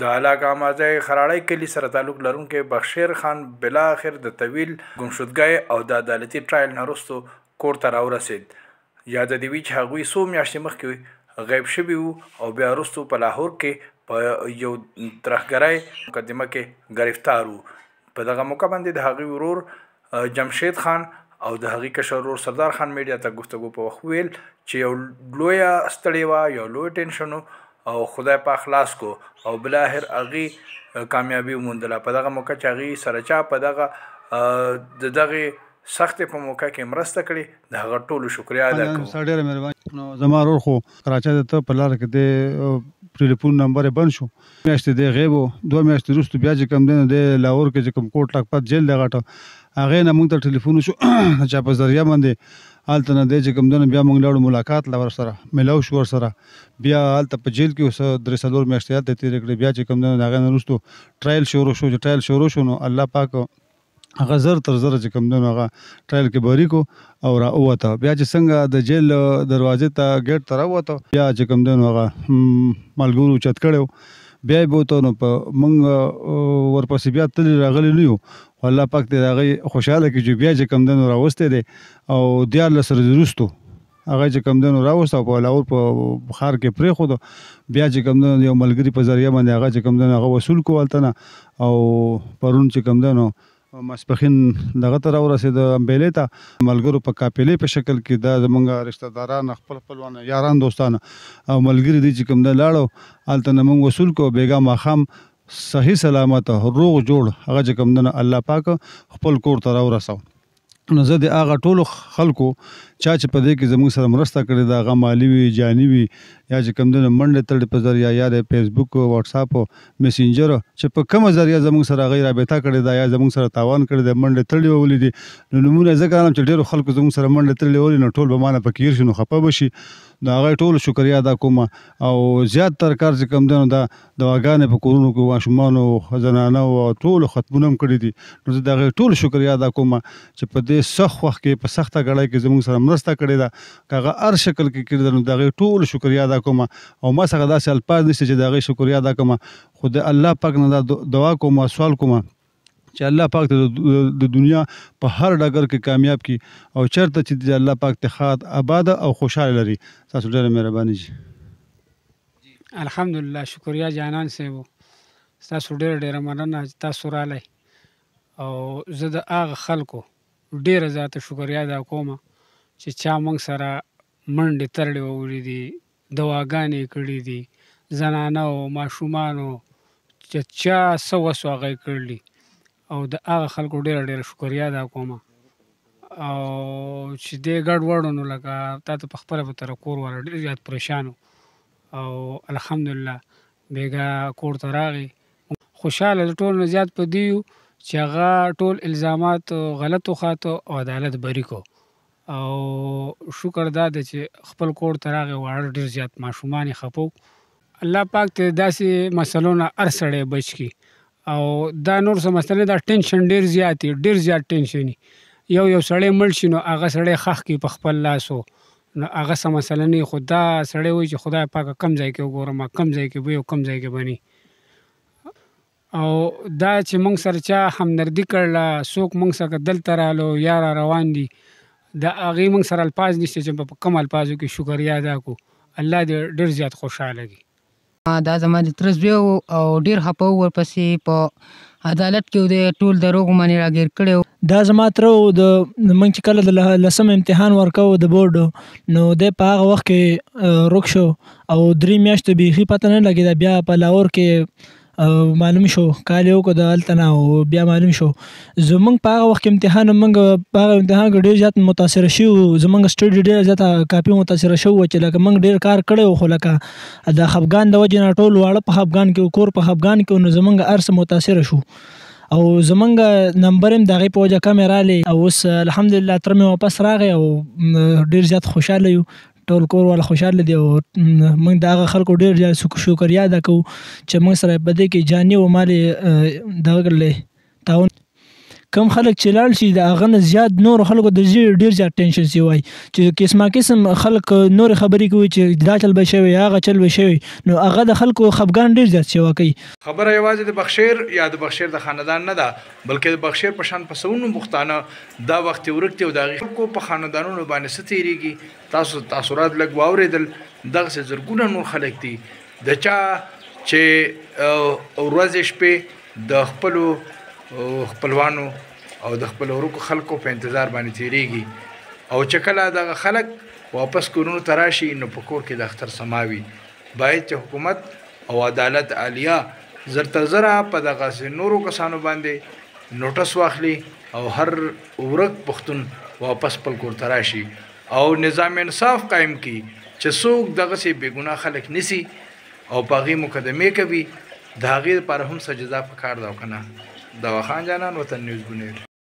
د علاقه مازی خراړی کلي سره تعلق لرونکی بخشیر خان بالاخر د طویل ګمشدګۍ او د عدالتي ټرایل نه وروستو کور ته راورسېد. یاد دې وي چې هغوی څو میاشتې مخکې غیب شوي وو او بیا وروستو په لاهور کې په یو ترهګرۍ مقدمه کې گرفتار وو. په دغه موقع باندې د هغوی ورور جمشید خان او د هغې کشر ورور سردار خان میډیا ته گفتگو په وخت ویل چې یو لویه ستړې وه، یو لوی ټینشن او خدای پاک خلاص کو او بلاخر هغې کامیابي وموندله. په دغه موقع چې هغې سره چا په دغه د دغې سختې په موقع کې مرسته کړې د هغه ټولو شکریا ادا کوم. ډېره مهرباني. نو زما ورور خو کراچۍ ته په لاره کې د ټلیفون نمبر یې بند شو، میاشتې دی غیب و. 2 میاشتې وروسته بیا چې کوم دی نو دی لاهور کې چې کوم کوټ لکپت جیل دی غټه، هغې نه موږ ته ټلیفون وشو د چا په ذریعه باندې هلته نه دی چې کوم دی نو بیا موږ لاړو ملاقات له ورسره میلاو شو ورسره. بیا هلته په جیل کې اوس 3-4 میاشتې هلته تېرې کړې. بیا چې کوم دی نو د هغې نه وروستو ټرایل شروع شو. چې ټرایل شروع شو نو الله پاک هغه زر تر زره چې کوم دی نو هغه ټرایل کې بری کو او را ووته. بیا چې څنګه د جیل دروازې ته ګیټ ته راووته، بیا چې کوم دی نو هغه ملګرو اوچت کړی بیا یې بوته نو په موږ ورپسې بیا تللي راغلي نه یو. الله پاک دې د هغې خوشحاله کړي چې بیا چې کوم دی نو راوستی دی او 14 ورځې وروستو هغه چې کوم دی نو راوست او په لاهور په ښار کې پرېښودو. بیا چې کوم دی نو یو ملګري په ذریعه باندې هغه چې کوم دی نو هغه وصول کړو هلته نه، او پرون چې کوم دی نو ماسپښین دغه ته راورسېد امبیلې ته ملګرو په قافلې په شکل کې. دا زمونږ رشته داران خپل خپلوان یاران دوستان او ملګري دي چې کوم دی لاړو هلته نه موږ وصول کړو. بېګا ماښام صحیح سلامت روغ جوړ هغه چې کوم دی نو الله پاک خپل کور ته راورسو. نو زه د هغه ټولو خلکو چا چې په دې کې زموږ سره مرسته کړې ده، هغه مالي وي جاني وي یا چې کوم دی نو منډې تړې په ذریعه یا د فیسبوک وټساپ میسنجر چې په کومه ذریعه زموږ سره هغوی رابطه کړې ده یا زموږ سره تاوان کړی دی، منډې تړلې ولې دي. نو نومونه یې ځکه وایم چې ډېرو خلکو زموږ سره منډې تړلې ولې نو ټول به مانه پکې هېر شي نو خفه به شي. د هغوی ټولو شکریا ادا کوم او زیات تر کار چې کوم دی نو دا دواګانې په کورونو کې ماشومانو زنانو او ټولو ختمونه هم کړي دي. نو زه د هغوی ټولو شکریا ادا کوم چې په دې سخت وخت کې په سخته ګړۍ کې زموږ سره مرسته کړې ده. که هغه هر شکل کې کړې ده نو د هغوی ټولو شکریا ادا کوم او ما څخه داسې الفاظ نشته چې د هغوی شکریا ادا کوم. خو د الله پاک نه دا دعا کوم او سوال کوم چې الله پاک د دنیا په هر ډګر کې کامیاب کړي او چېرته چې د الله پاک اتحاد آباد او خوشحاله لري. تاسو ډېره مهرباني جي. الحمدلله شکریا جانان صاحب، تاسو ډېره مننه چې تاسو رالی او زه د هغه خلکو ډېره زیاته شکریا ادا کوم چې چا موږ سره منډې تړلې وولې دي، دواګانې یې کړي دي، زنانه او ماشومانو چې چا څه وسو هغه یې کړلي او د هغه خلکو ډېره شکریا ادا کوم. او چې دې ګډوډ نو لکه تا ته په خپله به تر کور والا ډېر زیات پریشان او الحمدلله بېګا کور ته راغی. خوشحاله د ټولو نه زیات په دې یو چې هغه ټول الزامات غلط وخاته او عدالت بری کو. او شکر دا دی چې خپل کور ته راغی، واړه ډېر زیات ماشومان یې خفه. الله پاک ته داسې مسلو نه هر سړی بچ کړي. او دا نور څه مسلې دا ټینشن ډېر زیات دي، ډېر زیات ټینشن یو سړی مړ شي نو هغه سړی خښ کړي په خپل لاسو، نو هغه څه مسله نه وي. خو دا سړی وایي چې خدای پاکه کم ځای کې وګورم، کم ځای کې به او کم ځای کې به نه. او دا چې موږ سره چا همدردي کړله، څوک موږ سره دلته رالو یا را روان دي، د هغې موږ سره الفاظ نشته چې په کوم الفاظو کې شکریا ادا کړو. الله دې ډېر زیات خوشحاله کړي. دا زما د تره زوی و او ډېر خفه و، ورپسې په عدالت کې د ټول دروغو باندې راګیر کړی و. دا زما تره و، موږ چې کله د 10 امتحان ورکوو د بورډ نو دی په هغه وخت کې روک شو او 3 میاشتې بیخي پته نه لګېده. بیا په لاهور کې معلوم شو، کال یې وکړو د هلته نه او بیا معلوم شو. زموږ په هغه وخت کې امتحان موږ په هغه امتحان کې ډېر زیات متاثره شوي وو. زموږ سټډي ډېره زیاته کافي متاثره شوي وو چې لکه موږ ډېر کار کړی وو، خو لکه د خفګان د وجې نه ټول واړه په خفګان کې وو، کور په خفګان کې وو، نو زموږ هر څه متاثره شو او زموږ نمبر هم د هغې په وجه کمې رالی. او اوس الحمدلله تره مې واپس راغی او ډېر زیات خوشحاله یو، ټول کور والا خوشحاله دي او موږ د هغه خلکو ډېر زیات شکریا ادا کوو چې موږ سره په دې کې جاني او مالي دغه کړلی تعاون. کم خلک چې لاړ شي د هغه نه زیات نور خلکو د ډیر زیات ټینشن سی وای چې قسمه قسم خلک نور خبرې کوي چې دا چل به شوی هغه چل به شوی نو هغه د خلکو خفګان ډیر زیات شوی کوي. خبره یوازې د بخشیر یا د بخشیر د خاندان نه ده بلکې د بخشیر په شان پسونو بوختانه دا وخت ورکته او د خلکو په خاندانونو باندې ستېریږي. تاسو تاثرات لګ واوریدل دغه زرګونه نور خلک دي د چا چې ورځ شپې د خپلوانو او د خپل ورکو خلکو په انتظار باندې تیریږي او چې کله دغه خلک واپس کورونو ته راشي نو په کور کې د اختر سماوي. باید چې حکومت او عدالت عالیه زر تر زره په دغه نورو کسانو باندې نوټس واخلي او هر ورک پښتون واپس خپل کور ته راشي او نظام انصاف قائم کی چې څوک دغه سي بے ګناه خلک نسی او پاغي مقدمه کوي د هغې لپاره هم سجدا پکار دا کنه. دوا خان جانان وطن نیوز بنیر.